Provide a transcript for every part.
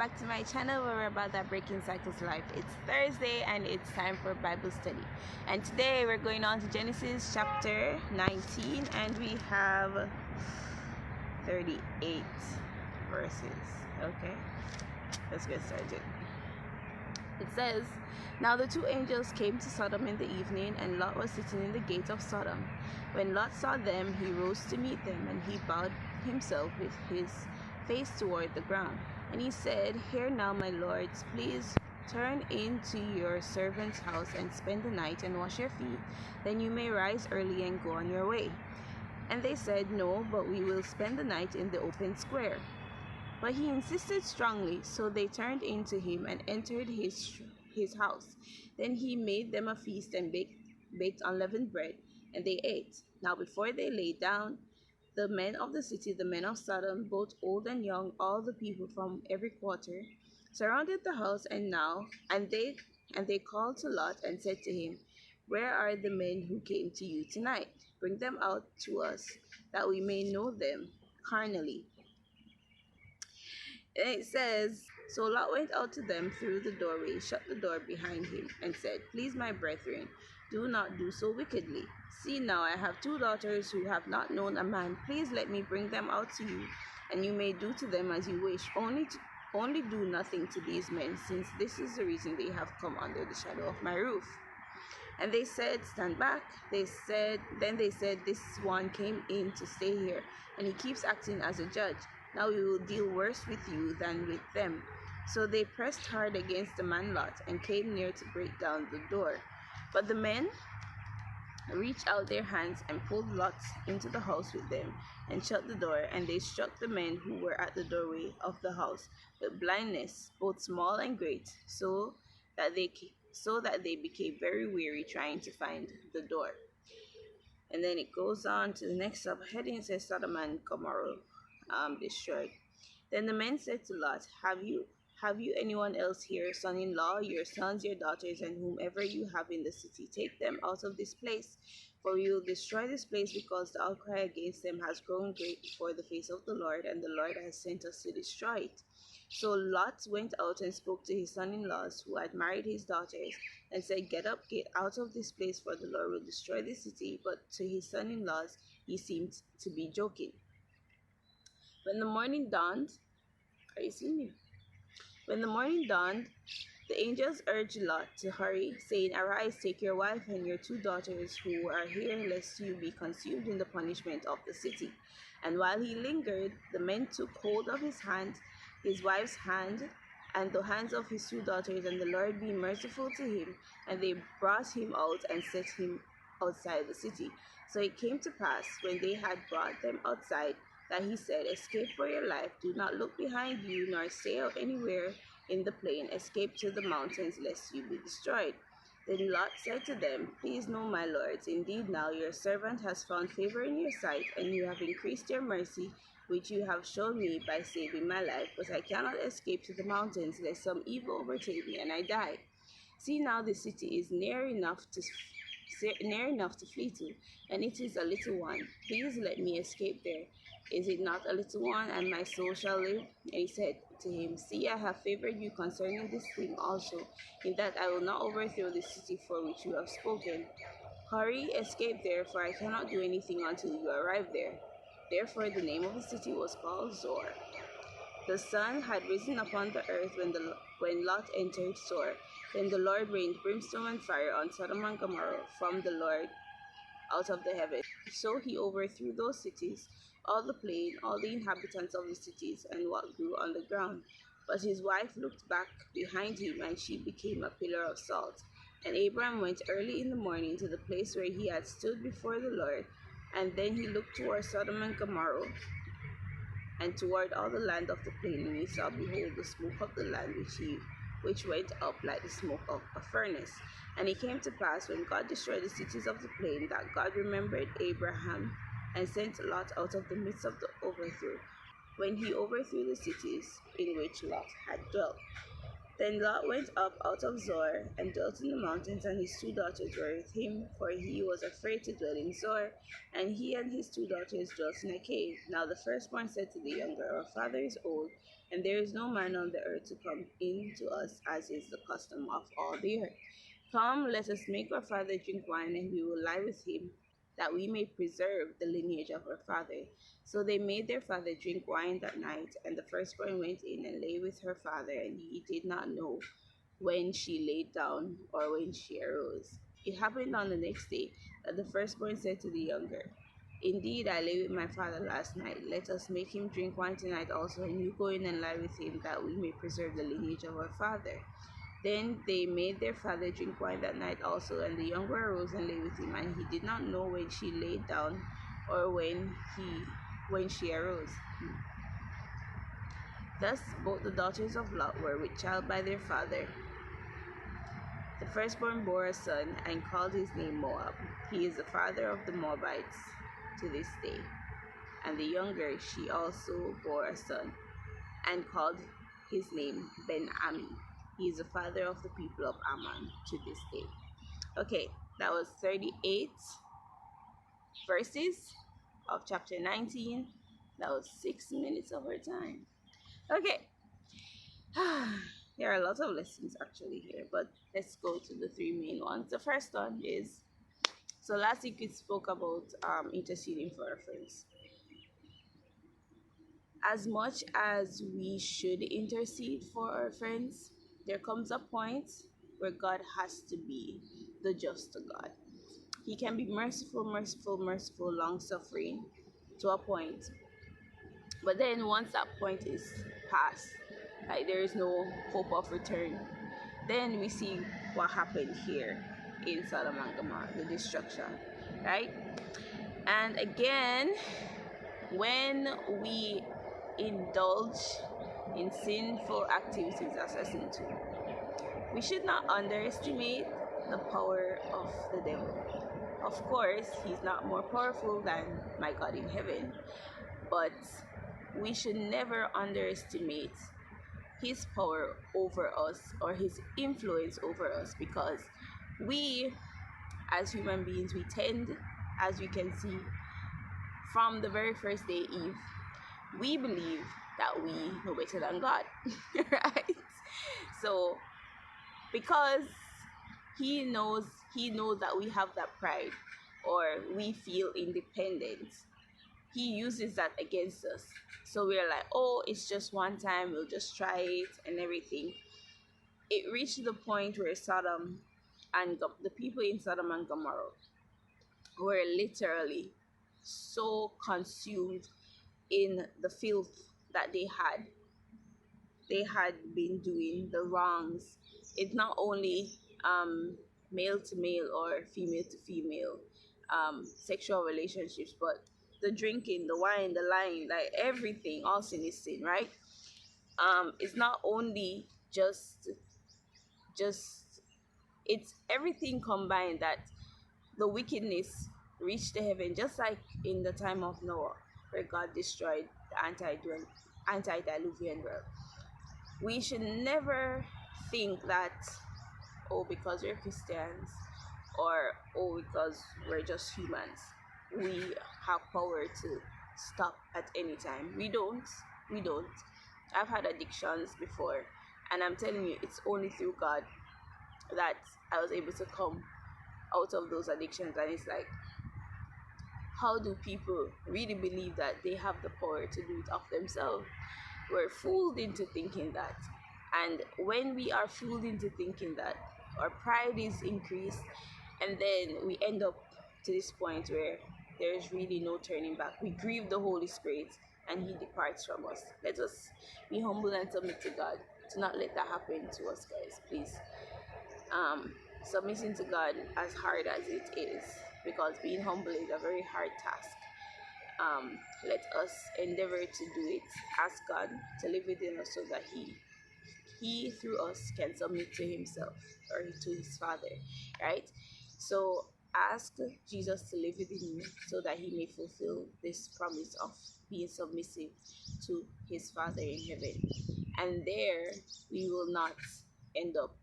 back to my channel where we're about that breaking cycles life. It's Thursday and it's time for Bible study. And today we're going on to Genesis chapter 19 and we have 38 verses. Okay, let's get started. It says, "Now the two angels came to Sodom in the evening, and Lot was sitting in the gate of Sodom. When Lot saw them, he rose to meet them, and he bowed himself with his face toward the ground. And he said, 'Here now, my lords, please turn into your servant's house and spend the night and wash your feet. Then you may rise early and go on your way.' And they said, 'No, but we will spend the night in the open square.' But he insisted strongly, so they turned into him and entered his house. Then he made them a feast and baked unleavened bread, and they ate. Now before they lay down, the men of the city, the men of Sodom, both old and young, all the people from every quarter, surrounded the house, and they called to Lot and said to him, 'Where are the men who came to you tonight? Bring them out to us, that we may know them carnally.' And it says, 'So Lot went out to them through the doorway, shut the door behind him, and said, Please, my brethren, do not do so wickedly. See now, I have two daughters who have not known a man. Please let me bring them out to you, and you may do to them as you wish. Only do nothing to these men, since this is the reason they have come under the shadow of my roof.' And they said, 'Stand back.' Then they said, 'This one came in to stay here, and he keeps acting as a judge. Now we will deal worse with you than with them.' So they pressed hard against the man Lot and came near to break down the door. But the men reached out their hands and pulled Lot into the house with them and shut the door, and they struck the men who were at the doorway of the house with blindness, both small and great, so that they became very weary trying to find the door." And then it goes on to the next subheading. It says, "Sodom and Gomorrah destroyed. Then the men said to Lot, Have you anyone else here, son-in-law, your sons, your daughters, and whomever you have in the city? Take them out of this place, for we will destroy this place, because the outcry against them has grown great before the face of the Lord, and the Lord has sent us to destroy it.' So Lot went out and spoke to his son-in-laws, who had married his daughters, and said, 'Get up, get out of this place, for the Lord will destroy this city.' But to his son-in-laws he seemed to be joking. When the morning dawned, are you seeing me? When the morning dawned, the angels urged Lot to hurry, saying, 'Arise, take your wife and your two daughters who are here, lest you be consumed in the punishment of the city.' And while he lingered, the men took hold of his hand, his wife's hand, and the hands of his two daughters, and the Lord being merciful to him, and they brought him out and set him outside the city. So it came to pass, when they had brought them outside, that he said, 'Escape for your life, do not look behind you, nor stay out anywhere in the plain. Escape to the mountains, lest you be destroyed.' Then Lot said to them, 'Please know, my lords, indeed now your servant has found favor in your sight, and you have increased your mercy, which you have shown me by saving my life. But I cannot escape to the mountains, lest some evil overtake me and I die. See now, the city is near enough to flee to, and it is a little one. Please let me escape there. Is it not a little one, and my soul shall live?' And he said to him, 'See, I have favored you concerning this thing also, in that I will not overthrow the city for which you have spoken. Hurry, escape there, for I cannot do anything until you arrive there.' Therefore the name of the city was called Zoar. The sun had risen upon the earth when Lot entered Zoar. Then the Lord rained brimstone and fire on Sodom and Gomorrah from the Lord out of the heavens. So he overthrew those cities, all the plain, all the inhabitants of the cities, and what grew on the ground. But his wife looked back behind him, and she became a pillar of salt. And Abram went early in the morning to the place where he had stood before the Lord, and then he looked toward Sodom and Gomorrah, and toward all the land of the plain, and he saw, behold, the smoke of the land which went up like the smoke of a furnace. And it came to pass, when God destroyed the cities of the plain, that God remembered Abraham, and sent Lot out of the midst of the overthrow, when he overthrew the cities in which Lot had dwelt. Then Lot went up out of Zoar and dwelt in the mountains, and his 2 daughters were with him, for he was afraid to dwell in Zoar, and he and his 2 daughters dwelt in a cave. Now the firstborn said to the younger, Our father is old, and there is no man on the earth to come in to us, as is the custom of all the earth. Come, let us make our father drink wine, and we will lie with him, that we may preserve the lineage of our father. So they made their father drink wine that night, and the firstborn went in and lay with her father, and he did not know when she laid down or when she arose. It happened on the next day that the firstborn said to the younger, Indeed, I lay with my father last night. Let us make him drink wine tonight also, and you go in and lie with him, that we may preserve the lineage of our father. Then they made their father drink wine that night also, and the younger arose and lay with him, and he did not know when she laid down or when she arose. Thus both the daughters of Lot were with child by their father. The firstborn bore a son and called his name Moab. He is the father of the Moabites to this day. And the younger, she also bore a son and called his name Ben-Ami. He is the father of the people of Ammon to this day. Okay, that was 38 verses of chapter 19. That was 6 minutes of our time. Okay, there are a lot of lessons actually here, but let's go to the 3 main ones. The first one is, so last week we spoke about interceding for our friends. As much as we should intercede for our friends, there comes a point where God has to be the just God. He can be merciful, long suffering to a point. But then once that point is past, like there is no hope of return, then we see what happened here in Sodom and Gomorrah, the destruction, right? And again, when we indulge in sinful activities as a sin too, we should not underestimate the power of the devil. Of course, he's not more powerful than my God in heaven, but we should never underestimate his power over us or his influence over us, because we as human beings, we tend, as we can see from the very first day Eve, we believe that we know better than God, right? So because he knows that we have that pride, or we feel independent, he uses that against us. So we're like, oh, it's just one time, we'll just try it and everything. It reached the point where Sodom and the people in Sodom and Gomorrah were literally so consumed in the filth that they had been doing, the wrongs. It's not only male to male or female to female sexual relationships, but the drinking, the wine, the lying, like everything, all sin is sin, right? It's not only just it's everything combined, that the wickedness reached the heaven, just like in the time of Noah, where God destroyed the antediluvian world. We should never think that, oh, because we're Christians, or oh, because we're just humans, we have power to stop at any time. We don't. I've had addictions before, and I'm telling you, it's only through God that I was able to come out of those addictions. And it's like, how do people really believe that they have the power to do it of themselves? We're fooled into thinking that. And when we are fooled into thinking that, our pride is increased, and then we end up to this point where there is really no turning back. We grieve the Holy Spirit and he departs from us. Let us be humble and submit to God, to not let that happen to us, guys, please. Submitting to God, as hard as it is, because being humble is a very hard task, let us endeavor to do it. Ask God to live within us, so that he through us can submit to himself, or to his Father, right? So ask Jesus to live within you, so that he may fulfill this promise of being submissive to his Father in heaven. And there we will not end up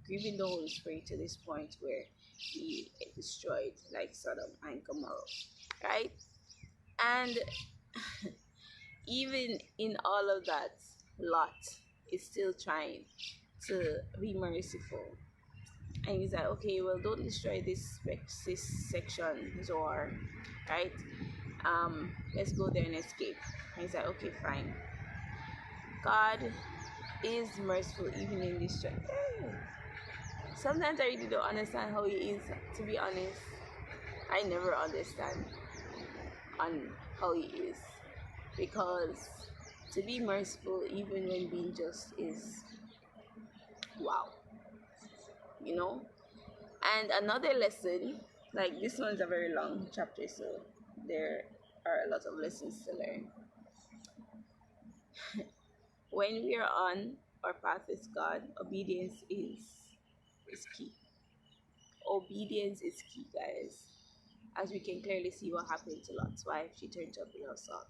grieving the Holy Spirit to this point where he destroyed like Sodom and Gomorrah, right? And even in all of that, Lot is still trying to be merciful. And he's like, okay, well, don't destroy this section, Zoar, right? Let's go there and escape. And he's like, okay, fine. God is merciful even in this. Sometimes I really don't understand how he is. To be honest, I never understand on how he is, because to be merciful even when being just is wow, you know. And another lesson, like this one's a very long chapter, so there are a lot of lessons to learn. When we are on our path with God, obedience is key. Obedience is key, guys. As we can clearly see what happened to Lot's wife, she turned to a pillar of salt.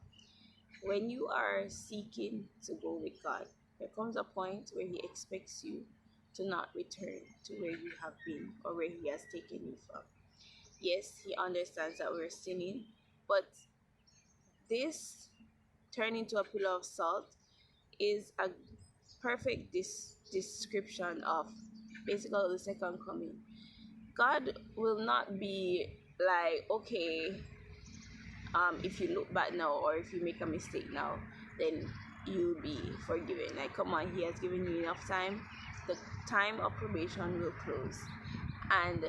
When you are seeking to go with God, there comes a point where He expects you to not return to where you have been or where He has taken you from. Yes, He understands that we're sinning, but this turning to a pillar of salt is a perfect description of basically the second coming. God will not be like, okay, if you look back now or if you make a mistake now, then you'll be forgiven. Like, come on, He has given you enough time. The time of probation will close, and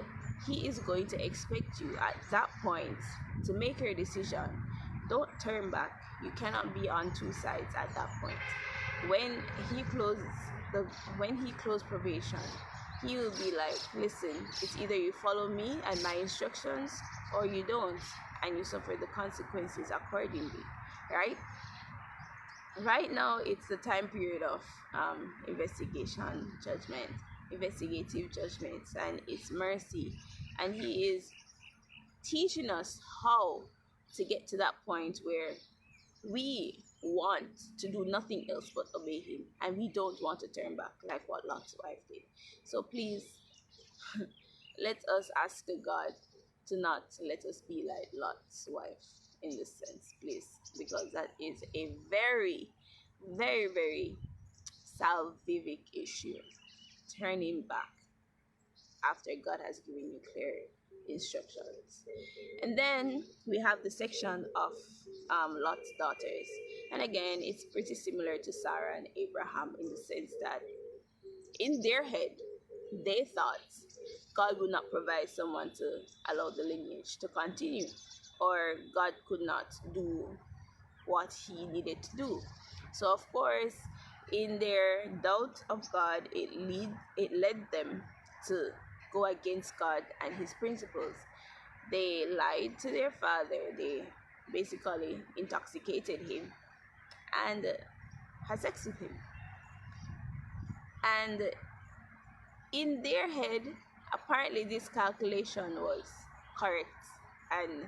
He is going to expect you at that point to make your decision. Don't turn back. You cannot be on two sides at that point. When He closed probation, He will be like, listen, it's either you follow me and my instructions or you don't, and you suffer the consequences accordingly, right? Right now, it's the time period of investigative judgments, and it's mercy. And He is teaching us how to get to that point where we want to do nothing else but obey Him, and we don't want to turn back like what Lot's wife did. So please, let us ask God to not let us be like Lot's wife in this sense, please, because that is a very, very, very salvific issue. Turning back after God has given you clear instructions. And then we have the section of Lot's daughters. And again, it's pretty similar to Sarah and Abraham in the sense that in their head, they thought God would not provide someone to allow the lineage to continue, or God could not do what He needed to do. So of course, in their doubt of God, it led them to go against God and His principles. They lied to their father. They basically intoxicated him and had sex with him. And in their head, apparently this calculation was correct and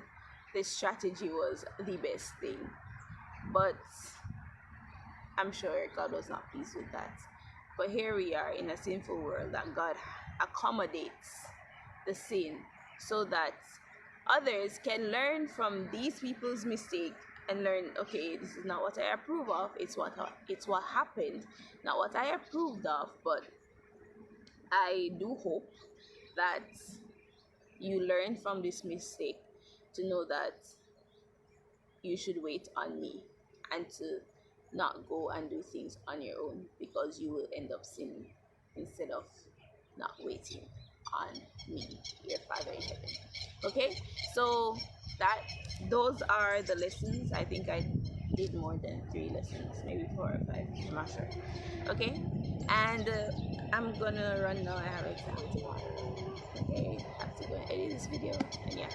the strategy was the best thing. But I'm sure God was not pleased with that. But here we are in a sinful world that God accommodates the sin so that others can learn from these people's mistake and learn, okay, this is not what I approve of. It's what happened, not what I approved of. But I do hope that you learn from this mistake to know that you should wait on me and to not go and do things on your own, because you will end up sinning instead of not waiting on me, your Father in heaven. Okay, so those are the lessons. I think I did more than 3 lessons, maybe 4 or 5, I'm not sure. Okay, and I'm gonna run now. I have an exam tomorrow. Okay, I have to go and edit this video, and yeah.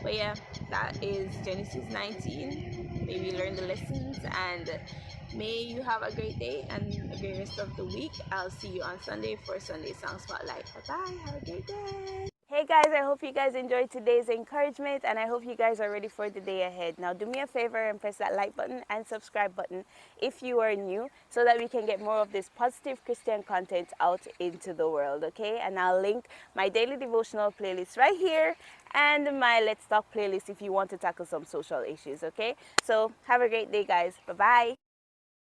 But yeah, that is Genesis 19. Maybe learn the lessons, and may you have a great day and a great rest of the week. I'll see you on Sunday for Sunday Song Spotlight. Bye bye. Have a great day. Hey right, guys, I hope you guys enjoyed today's encouragement, and I hope you guys are ready for the day ahead. Now, do me a favor and press that like button and subscribe button if you are new, so that we can get more of this positive Christian content out into the world, okay? And I'll link my daily devotional playlist right here and my Let's Talk playlist if you want to tackle some social issues, okay? So have a great day, guys. Bye-bye.